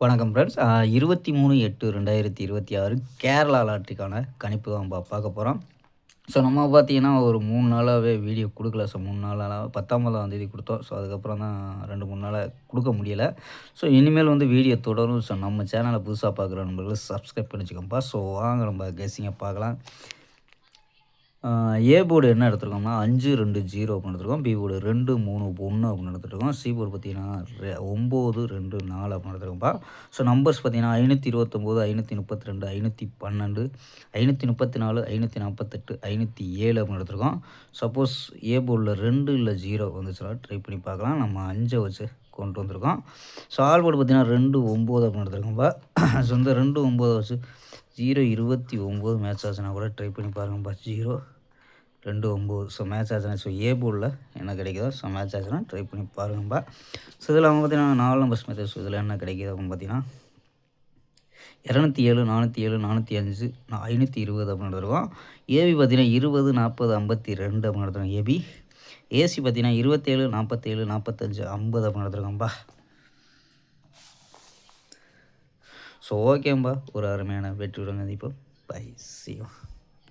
வணக்கம் ஃப்ரெண்ட்ஸ். 23/8/2026 கேரளா லாட்டரிக்கான கணிப்பு தான் பார்க்க போகிறோம். ஸோ நம்ம பார்த்தீங்கன்னா, ஒரு 3 நாளாவே வீடியோ குடுக்கல. ஸோ 3 நாளா 19ஆம் தேதி குடுத்தோம். ஸோ அதுக்கப்புறம் தான் 2, 3 நாளா குடுக்க முடியல. ஸோ இனிமேல் வீடியோ தொடரும். ஸோ நம்ம சேனலை புதுசா பார்க்குற நண்பர்கள் சப்ஸ்கிரைப் பண்ணி வச்சுக்கோங்கப்பா. ஸோ வாங்க நம்ம கெஸ்ஸிங்கை பார்க்கலாம். ஏ போர்டு என்ன எடுத்துருக்கோம்னா 5, 2, 0 அப்படின்னு எடுத்துருக்கோம். பி போர்டு 2, 3, 1 அப்படின்னு எடுத்துருக்கோம். சி போர்டு பார்த்தீங்கன்னா 9, 2, 4 அப்படின்னு எடுத்துருக்கோம்ப்பா. ஸோ நம்பர்ஸ் பார்த்தீங்கன்னா 529, 532, 512, 534, 548, 507 அப்படின்னு எடுத்துருக்கோம். சப்போஸ் ஏ போர்டில் 2 இல்லை 0 வந்துச்சுன்னா ட்ரை பண்ணி பார்க்கலாம். நம்ம 5 வச்சு கொண்டு வந்திருக்கோம். ஸோ ஆல் போர்டு பார்த்தீங்கன்னா 2, 9 அப்படின்னு எடுத்துருக்கோம்ப்பா. ஸோ இந்த 2, 9 வச்சு 0, 29 மேட்ச் ஆச்சுன்னா கூட ட்ரை பண்ணி பாருங்கப்பா. 0, 2, 9 ஸோ மேட்ச் ஆச்சுன்னா ஸோ ஏ போர்டில் என்ன கிடைக்குதோ ஸோ மேட்ச் ஆச்சுன்னா ட்ரை பண்ணி பாருங்கப்பா. ஸோ இதில் பார்த்தீங்கன்னா 4 நம்பர்ஸ் மெத்தட். ஸோ இதில் என்ன கிடைக்கிது அப்படின்னு பார்த்தீங்கன்னா 207, 407, 405, 520 அப்படின்னு எடுத்துருக்கோம். ஏபி பார்த்தீங்கன்னா 20, 40, 52 அப்படின்னு எடுத்துருக்கோம் ஏபி. ஏசி பார்த்தீங்கன்னா 27, 47, 45, 50 அப்படின்னு எடுத்துருக்கோம்ப்பா. ஸோ ஓகேம்பா, ஒரு அருமையான வெற்றியுடன் சந்திப்போம். Bye, see you.